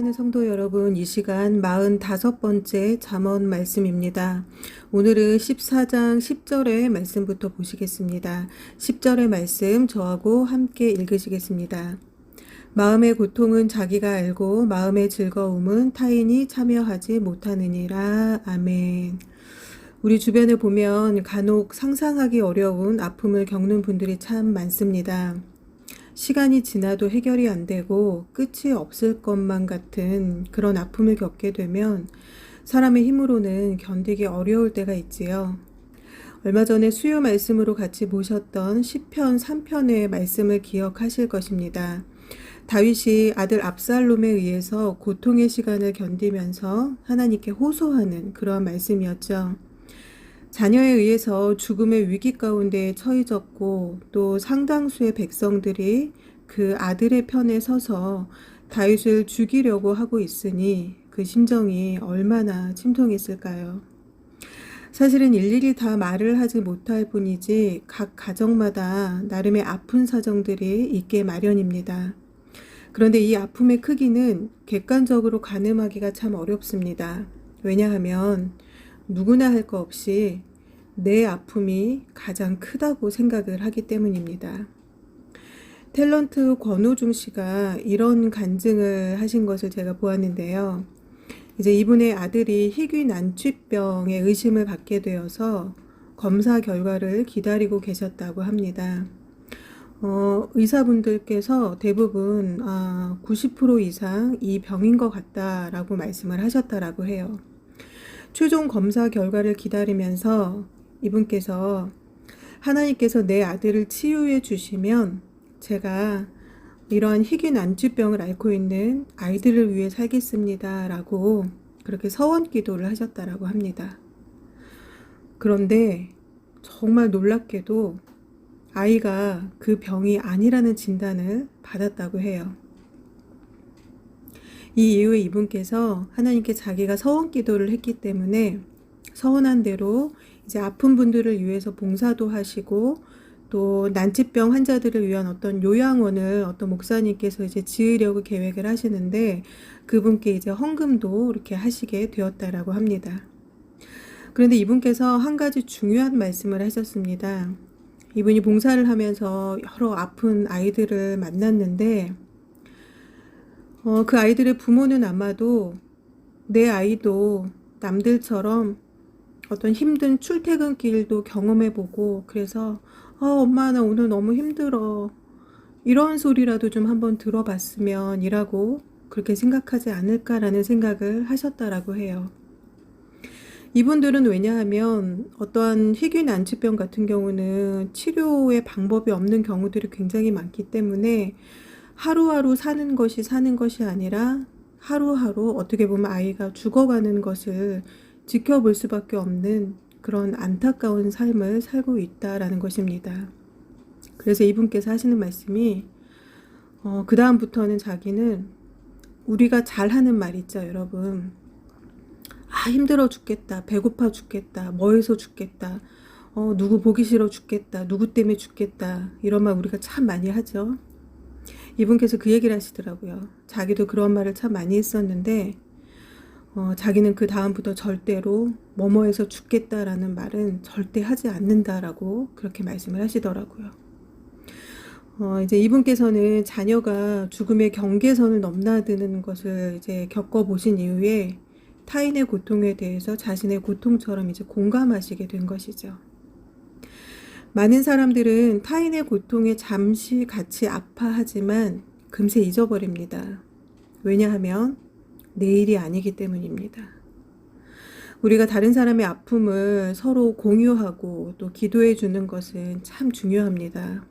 사랑하는 성도 여러분, 이 시간 45번째 잠언 말씀입니다. 오늘은 14장 10절의 말씀부터 보시겠습니다. 10절의 말씀 저하고 함께 읽으시겠습니다. 마음의 고통은 자기가 알고 마음의 즐거움은 타인이 참여하지 못하느니라. 아멘. 우리 주변에 보면 간혹 상상하기 어려운 아픔을 겪는 분들이 참 많습니다. 시간이 지나도 해결이 안 되고 끝이 없을 것만 같은 그런 아픔을 겪게 되면 사람의 힘으로는 견디기 어려울 때가 있지요. 얼마 전에 수요 말씀으로 같이 보셨던 시편 3편의 말씀을 기억하실 것입니다. 다윗이 아들 압살롬에 의해서 고통의 시간을 견디면서 하나님께 호소하는 그러한 말씀이었죠. 자녀에 의해서 죽음의 위기 가운데 처해졌고 또 상당수의 백성들이 그 아들의 편에 서서 다윗을 죽이려고 하고 있으니 그 심정이 얼마나 침통했을까요? 사실은 일일이 다 말을 하지 못할 뿐이지 각 가정마다 나름의 아픈 사정들이 있게 마련입니다. 그런데 이 아픔의 크기는 객관적으로 가늠하기가 참 어렵습니다. 왜냐하면 누구나 할 거 없이 내 아픔이 가장 크다고 생각을 하기 때문입니다. 탤런트 권오중 씨가 이런 간증을 하신 것을 제가 보았는데요. 이제 이분의 아들이 희귀 난치병에 의심을 받게 되어서 검사 결과를 기다리고 계셨다고 합니다. 의사분들께서 대부분 90% 이상 이 병인 것 같다라고 말씀을 하셨다라고 해요. 최종 검사 결과를 기다리면서 이분께서 하나님께서 내 아들을 치유해 주시면 제가 이러한 희귀 난치병을 앓고 있는 아이들을 위해 살겠습니다 라고 그렇게 서원 기도를 하셨다라고 합니다. 그런데 정말 놀랍게도 아이가 그 병이 아니라는 진단을 받았다고 해요. 이 이후에 이분께서 하나님께 자기가 서원 기도를 했기 때문에 서원한 대로 이제 아픈 분들을 위해서 봉사도 하시고 또 난치병 환자들을 위한 어떤 요양원을 어떤 목사님께서 이제 지으려고 계획을 하시는데 그분께 이제 헌금도 이렇게 하시게 되었다라고 합니다. 그런데 이분께서 한 가지 중요한 말씀을 하셨습니다. 이분이 봉사를 하면서 여러 아픈 아이들을 만났는데 그 아이들의 부모는 아마도 내 아이도 남들처럼 어떤 힘든 출퇴근길도 경험해보고 그래서 엄마 나 오늘 너무 힘들어 이런 소리라도 좀 한번 들어봤으면 이라고 그렇게 생각하지 않을까라는 생각을 하셨다라고 해요. 이분들은 왜냐하면 어떠한 희귀 난치병 같은 경우는 치료의 방법이 없는 경우들이 굉장히 많기 때문에 하루하루 사는 것이 아니라 하루하루 어떻게 보면 아이가 죽어가는 것을 지켜볼 수밖에 없는 그런 안타까운 삶을 살고 있다라는 것입니다. 그래서 이분께서 하시는 말씀이 그 다음부터는 자기는 우리가 잘하는 말 있죠, 여러분. 힘들어 죽겠다, 배고파 죽겠다, 뭐해서 죽겠다, 누구 보기 싫어 죽겠다, 누구 때문에 죽겠다 이런 말 우리가 참 많이 하죠. 이분께서 그 얘기를 하시더라고요. 자기도 그런 말을 참 많이 했었는데 자기는 그 다음부터 절대로 뭐뭐해서 죽겠다라는 말은 절대 하지 않는다라고 그렇게 말씀을 하시더라고요. 이제 이분께서는 자녀가 죽음의 경계선을 넘나드는 것을 이제 겪어보신 이후에 타인의 고통에 대해서 자신의 고통처럼 이제 공감하시게 된 것이죠. 많은 사람들은 타인의 고통에 잠시 같이 아파하지만 금세 잊어버립니다. 왜냐하면 내일이 아니기 때문입니다. 우리가 다른 사람의 아픔을 서로 공유하고 또 기도해 주는 것은 참 중요합니다.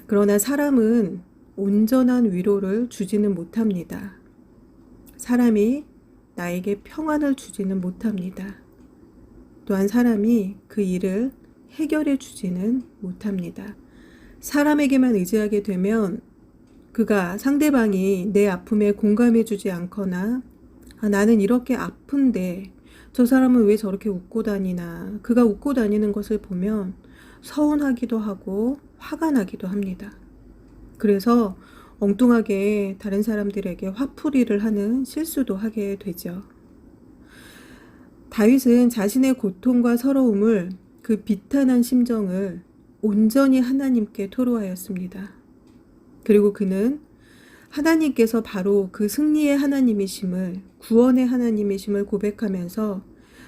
그러나 사람은 온전한 위로를 주지는 못합니다. 사람이 나에게 평안을 주지는 못합니다. 또한 사람이 그 일을 해결해 주지는 못합니다. 사람에게만 의지하게 되면 그가 상대방이 내 아픔에 공감해 주지 않거나 나는 이렇게 아픈데 저 사람은 왜 저렇게 웃고 다니나 그가 웃고 다니는 것을 보면 서운하기도 하고 화가 나기도 합니다. 그래서 엉뚱하게 다른 사람들에게 화풀이를 하는 실수도 하게 되죠. 다윗은 자신의 고통과 서러움을, 그 비탄한 심정을 온전히 하나님께 토로하였습니다. 그리고 그는 하나님께서 바로 그 승리의 하나님이심을, 구원의 하나님이심을 고백하면서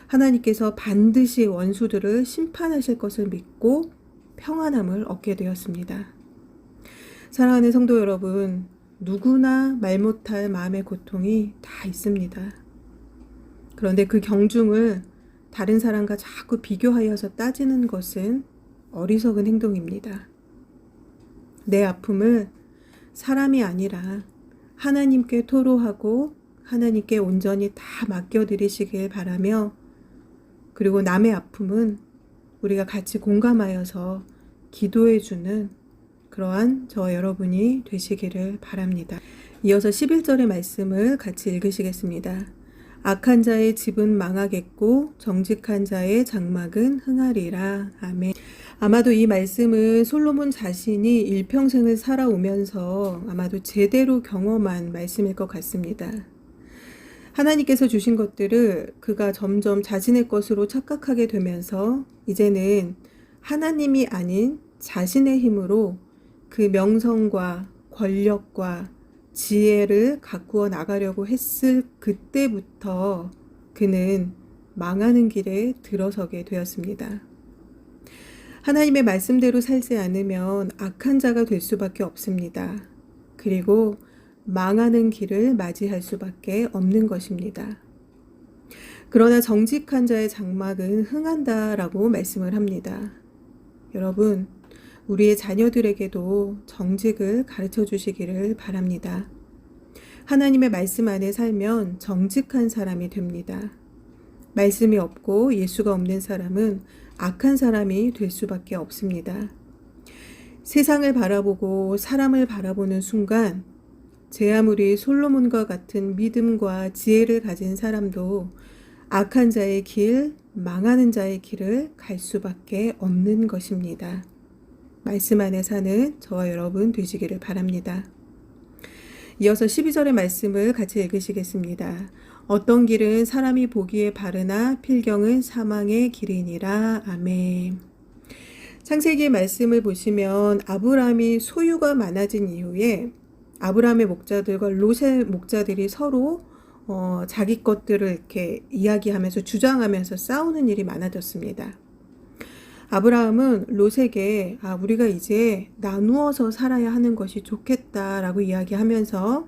하나님께서 반드시 원수들을 심판하실 것을 믿고 평안함을 얻게 되었습니다. 사랑하는 성도 여러분, 누구나 말 못할 마음의 고통이 다 있습니다. 그런데 그 경중을 다른 사람과 자꾸 비교하여서 따지는 것은 어리석은 행동입니다. 내 아픔을 사람이 아니라 하나님께 토로하고 하나님께 온전히 다 맡겨드리시길 바라며, 그리고 남의 아픔은 우리가 같이 공감하여서 기도해주는 그러한 저와 여러분이 되시기를 바랍니다. 이어서 11절의 말씀을 같이 읽으시겠습니다. 악한 자의 집은 망하겠고 정직한 자의 장막은 흥하리라. 아멘. 아마도 이 말씀은 솔로몬 자신이 일평생을 살아오면서 아마도 제대로 경험한 말씀일 것 같습니다. 하나님께서 주신 것들을 그가 점점 자신의 것으로 착각하게 되면서 이제는 하나님이 아닌 자신의 힘으로 그 명성과 권력과 지혜를 가꾸어 나가려고 했을 그때부터 그는 망하는 길에 들어서게 되었습니다. 하나님의 말씀대로 살지 않으면 악한 자가 될 수밖에 없습니다. 그리고 망하는 길을 맞이할 수밖에 없는 것입니다. 그러나 정직한 자의 장막은 흥한다라고 말씀을 합니다. 여러분, 우리의 자녀들에게도 정직을 가르쳐 주시기를 바랍니다. 하나님의 말씀 안에 살면 정직한 사람이 됩니다. 말씀이 없고 예수가 없는 사람은 악한 사람이 될 수밖에 없습니다. 세상을 바라보고 사람을 바라보는 순간 제 아무리 솔로몬과 같은 믿음과 지혜를 가진 사람도 악한 자의 길, 망하는 자의 길을 갈 수밖에 없는 것입니다. 말씀 안에 사는 저와 여러분 되시기를 바랍니다. 이어서 12절의 말씀을 같이 읽으시겠습니다. 어떤 길은 사람이 보기에 바르나 필경은 사망의 길이니라. 아멘. 창세기의 말씀을 보시면 아브라함이 소유가 많아진 이후에 아브라함의 목자들과 롯의 목자들이 서로 자기 것들을 이렇게 이야기하면서 주장하면서 싸우는 일이 많아졌습니다. 아브라함은 롯에게 우리가 이제 나누어서 살아야 하는 것이 좋겠다라고 이야기하면서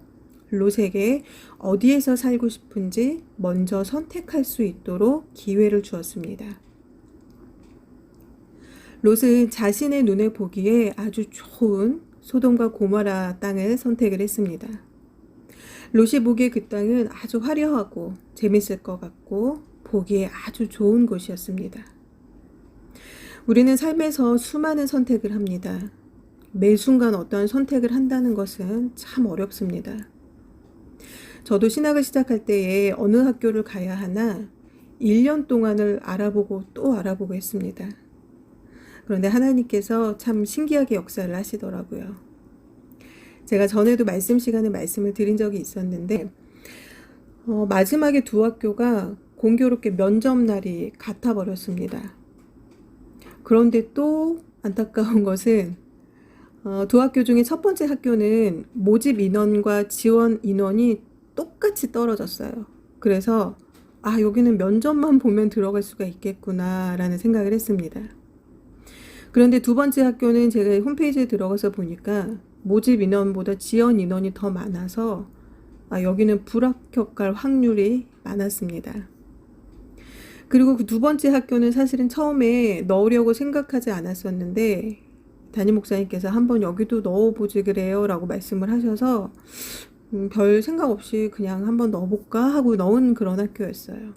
롯에게 어디에서 살고 싶은지 먼저 선택할 수 있도록 기회를 주었습니다. 롯은 자신의 눈에 보기에 아주 좋은 소돔과 고모라 땅을 선택을 했습니다. 롯이 보기에 그 땅은 아주 화려하고 재밌을 것 같고 보기에 아주 좋은 곳이었습니다. 우리는 삶에서 수많은 선택을 합니다. 매 순간 어떤 선택을 한다는 것은 참 어렵습니다. 저도 신학을 시작할 때에 어느 학교를 가야 하나 1년 동안을 알아보고 또 알아보고 했습니다. 그런데 하나님께서 참 신기하게 역사를 하시더라고요. 제가 전에도 말씀 시간에 말씀을 드린 적이 있었는데 마지막에 두 학교가 공교롭게 면접날이 같아 버렸습니다. 그런데 또 안타까운 것은 두 학교 중에 첫 번째 학교는 모집 인원과 지원 인원이 똑같이 떨어졌어요. 그래서 여기는 면접만 보면 들어갈 수가 있겠구나 라는 생각을 했습니다. 그런데 두 번째 학교는 제가 홈페이지에 들어가서 보니까 모집 인원보다 지원 인원이 더 많아서 여기는 불합격할 확률이 많았습니다. 그리고 그 두 번째 학교는 사실은 처음에 넣으려고 생각하지 않았었는데 담임 목사님께서 한번 여기도 넣어보지 그래요 라고 말씀을 하셔서 별 생각 없이 그냥 한번 넣어볼까 하고 넣은 그런 학교였어요.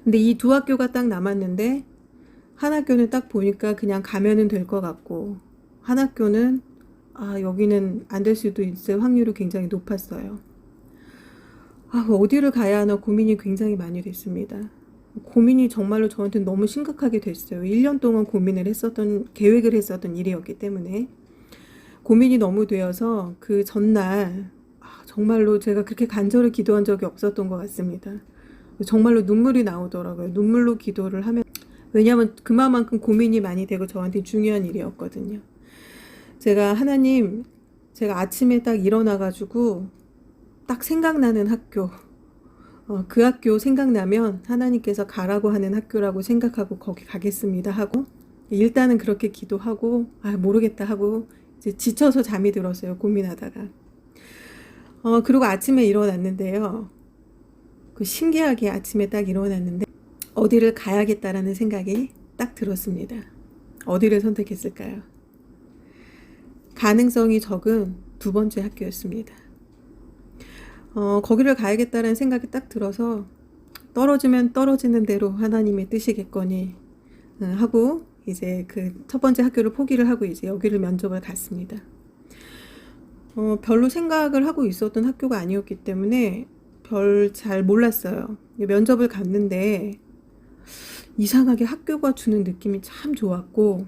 근데 이 두 학교가 딱 남았는데 한 학교는 딱 보니까 그냥 가면은 될 것 같고 한 학교는 여기는 안 될 수도 있을 확률이 굉장히 높았어요. 어디를 가야 하나 고민이 굉장히 많이 됐습니다. 고민이 정말로 저한테 너무 심각하게 됐어요. 1년 동안 계획을 했었던 일이었기 때문에 고민이 너무 되어서 그 전날 정말로 제가 그렇게 간절히 기도한 적이 없었던 것 같습니다. 정말로 눈물이 나오더라고요. 눈물로 기도를 하면 왜냐하면 그만큼 고민이 많이 되고 저한테 중요한 일이었거든요. 제가 하나님, 제가 아침에 딱 일어나가지고 딱 생각나는 학교, 그 학교 생각나면 하나님께서 가라고 하는 학교라고 생각하고 거기 가겠습니다 하고 일단은 그렇게 기도하고 모르겠다 하고 이제 지쳐서 잠이 들었어요. 고민하다가. 그리고 아침에 일어났는데요. 그 신기하게 아침에 딱 일어났는데 어디를 가야겠다라는 생각이 딱 들었습니다. 어디를 선택했을까요? 가능성이 적은 두 번째 학교였습니다. 거기를 가야겠다라는 생각이 딱 들어서 떨어지면 떨어지는 대로 하나님의 뜻이겠거니 하고 이제 그 첫 번째 학교를 포기를 하고 이제 여기를 면접을 갔습니다. 별로 생각을 하고 있었던 학교가 아니었기 때문에 별 잘 몰랐어요. 면접을 갔는데 이상하게 학교가 주는 느낌이 참 좋았고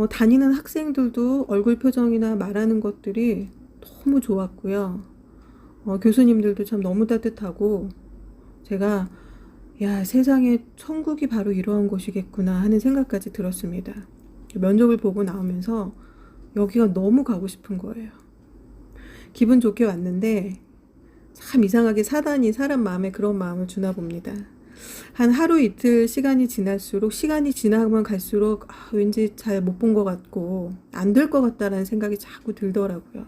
다니는 학생들도 얼굴 표정이나 말하는 것들이 너무 좋았고요. 교수님들도 참 너무 따뜻하고 제가 야, 세상에 천국이 바로 이러한 곳이겠구나 하는 생각까지 들었습니다. 면접을 보고 나오면서 여기가 너무 가고 싶은 거예요. 기분 좋게 왔는데 참 이상하게 사단이 사람 마음에 그런 마음을 주나 봅니다. 한 하루 이틀 시간이 지날수록 시간이 지나면 갈수록 왠지 잘 못 본 것 같고 안 될 것 같다라는 생각이 자꾸 들더라고요.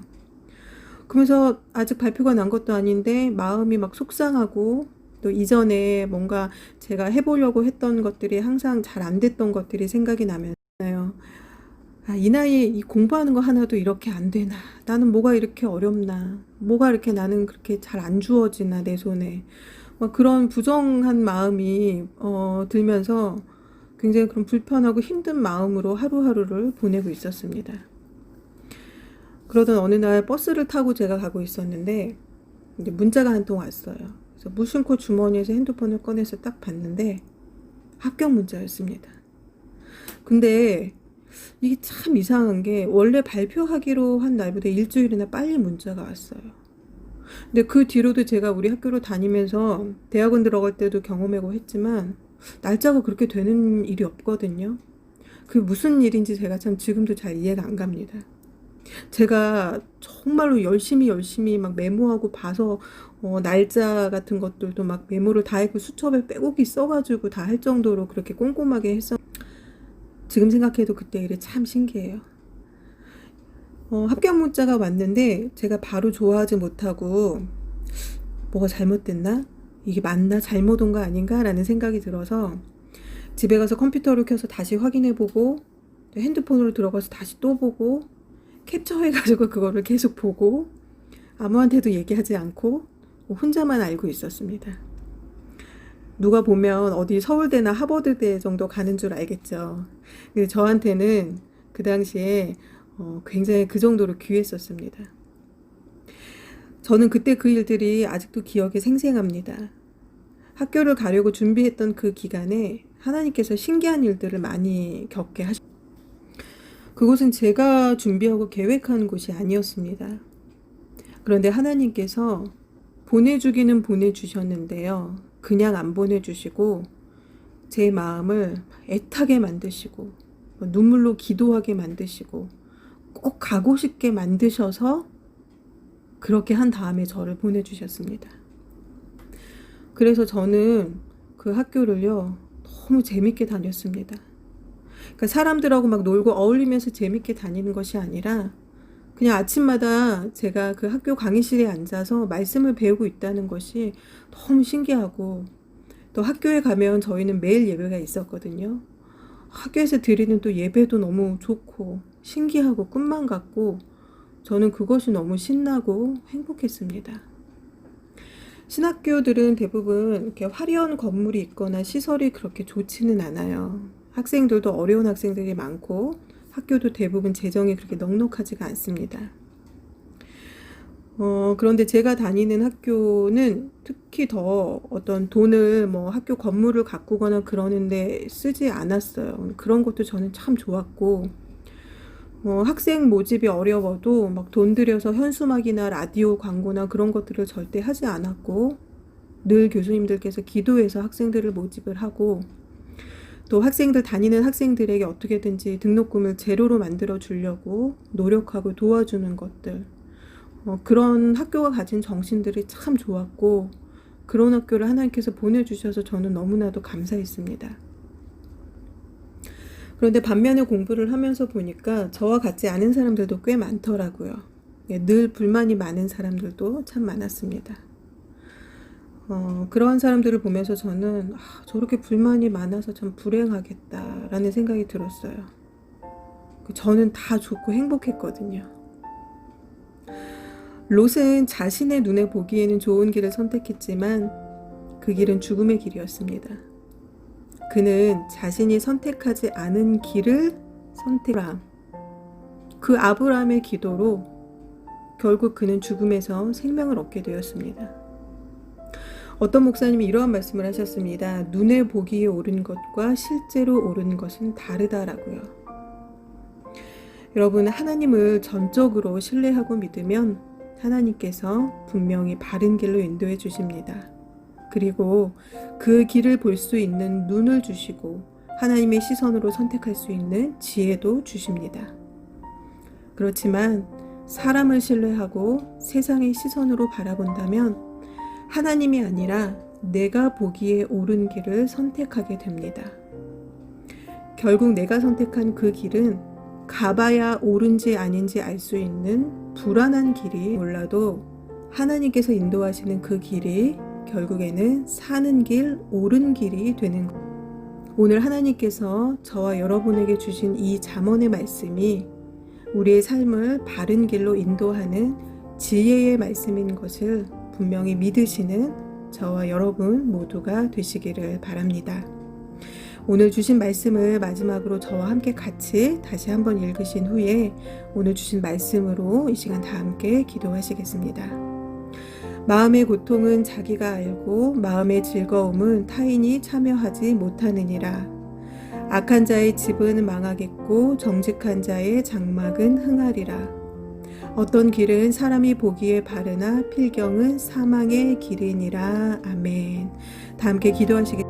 그러면서 아직 발표가 난 것도 아닌데 마음이 막 속상하고 또 이전에 뭔가 제가 해보려고 했던 것들이 항상 잘 안 됐던 것들이 생각이 나면서요. 이 나이에 이 공부하는 거 하나도 이렇게 안 되나? 나는 뭐가 이렇게 어렵나? 뭐가 이렇게 나는 그렇게 잘 안 주어지나 내 손에? 막 그런 부정한 마음이 들면서 굉장히 그런 불편하고 힘든 마음으로 하루하루를 보내고 있었습니다. 그러던 어느 날 버스를 타고 제가 가고 있었는데 이제 문자가 한 통 왔어요. 그래서 무심코 주머니에서 핸드폰을 꺼내서 딱 봤는데 합격 문자였습니다. 근데 이게 참 이상한 게 원래 발표하기로 한 날보다 일주일이나 빨리 문자가 왔어요. 근데 그 뒤로도 제가 우리 학교로 다니면서 대학원 들어갈 때도 경험하고 했지만 날짜가 그렇게 되는 일이 없거든요. 그게 무슨 일인지 제가 참 지금도 잘 이해가 안 갑니다. 제가 정말로 열심히 막 메모하고 봐서 날짜 같은 것들도 막 메모를 다 했고 수첩에 빼곡히 써가지고 다 할 정도로 그렇게 꼼꼼하게 했었. 지금 생각해도 그때 일이 참 신기해요. 합격 문자가 왔는데 제가 바로 좋아하지 못하고 뭐가 잘못됐나? 이게 맞나? 잘못 온 거 아닌가? 라는 생각이 들어서 집에 가서 컴퓨터를 켜서 다시 확인해보고 핸드폰으로 들어가서 다시 또 보고 캡처해가지고 그거를 계속 보고 아무한테도 얘기하지 않고 혼자만 알고 있었습니다. 누가 보면 어디 서울대나 하버드대 정도 가는 줄 알겠죠. 근데 저한테는 그 당시에 굉장히 그 정도로 귀했었습니다. 저는 그때 그 일들이 아직도 기억에 생생합니다. 학교를 가려고 준비했던 그 기간에 하나님께서 신기한 일들을 많이 겪게 하셨습니다. 그곳은 제가 준비하고 계획한 곳이 아니었습니다. 그런데 하나님께서 보내주기는 보내주셨는데요. 그냥 안 보내주시고 제 마음을 애타게 만드시고 눈물로 기도하게 만드시고 꼭 가고 싶게 만드셔서 그렇게 한 다음에 저를 보내주셨습니다. 그래서 저는 그 학교를요 너무 재밌게 다녔습니다. 그러니까 사람들하고 막 놀고 어울리면서 재밌게 다니는 것이 아니라 그냥 아침마다 제가 그 학교 강의실에 앉아서 말씀을 배우고 있다는 것이 너무 신기하고 또 학교에 가면 저희는 매일 예배가 있었거든요. 학교에서 드리는 또 예배도 너무 좋고 신기하고 꿈만 같고 저는 그것이 너무 신나고 행복했습니다. 신학교들은 대부분 이렇게 화려한 건물이 있거나 시설이 그렇게 좋지는 않아요. 학생들도 어려운 학생들이 많고 학교도 대부분 재정이 그렇게 넉넉하지가 않습니다. 그런데 제가 다니는 학교는 특히 더 어떤 돈을 뭐 학교 건물을 가꾸거나 그러는데 쓰지 않았어요. 그런 것도 저는 참 좋았고 학생 모집이 어려워도 막 돈 들여서 현수막이나 라디오 광고나 그런 것들을 절대 하지 않았고, 늘 교수님들께서 기도해서 학생들을 모집을 하고, 또 학생들 다니는 학생들에게 어떻게든지 등록금을 제로로 만들어 주려고 노력하고 도와주는 것들, 그런 학교가 가진 정신들이 참 좋았고, 그런 학교를 하나님께서 보내주셔서 저는 너무나도 감사했습니다. 그런데 반면에 공부를 하면서 보니까 저와 같지 않은 사람들도 꽤 많더라고요. 늘 불만이 많은 사람들도 참 많았습니다. 그런 사람들을 보면서 저는 저렇게 불만이 많아서 참 불행하겠다라는 생각이 들었어요. 저는 다 좋고 행복했거든요. 롯은 자신의 눈에 보기에는 좋은 길을 선택했지만 그 길은 죽음의 길이었습니다. 그는 자신이 선택하지 않은 길을 선택함. 그 아브라함의 기도로 결국 그는 죽음에서 생명을 얻게 되었습니다. 어떤 목사님이 이러한 말씀을 하셨습니다. 눈에 보기에 옳은 것과 실제로 옳은 것은 다르다라고요. 여러분, 하나님을 전적으로 신뢰하고 믿으면 하나님께서 분명히 바른 길로 인도해 주십니다. 그리고 그 길을 볼 수 있는 눈을 주시고 하나님의 시선으로 선택할 수 있는 지혜도 주십니다. 그렇지만 사람을 신뢰하고 세상의 시선으로 바라본다면 하나님이 아니라 내가 보기에 옳은 길을 선택하게 됩니다. 결국 내가 선택한 그 길은 가봐야 옳은지 아닌지 알 수 있는 불안한 길이 몰라도 하나님께서 인도하시는 그 길이 결국에는 사는 길, 옳은 길이 되는 것. 오늘 하나님께서 저와 여러분에게 주신 이 잠언의 말씀이 우리의 삶을 바른 길로 인도하는 지혜의 말씀인 것을 분명히 믿으시는 저와 여러분 모두가 되시기를 바랍니다. 오늘 주신 말씀을 마지막으로 저와 함께 같이 다시 한번 읽으신 후에 오늘 주신 말씀으로 이 시간 다 함께 기도하시겠습니다. 마음의 고통은 자기가 알고 마음의 즐거움은 타인이 참여하지 못하느니라. 악한 자의 집은 망하겠고 정직한 자의 장막은 흥하리라. 어떤 길은 사람이 보기에 바르나 필경은 사망의 길이니라. 아멘. 다 함께 기도하시겠습니다.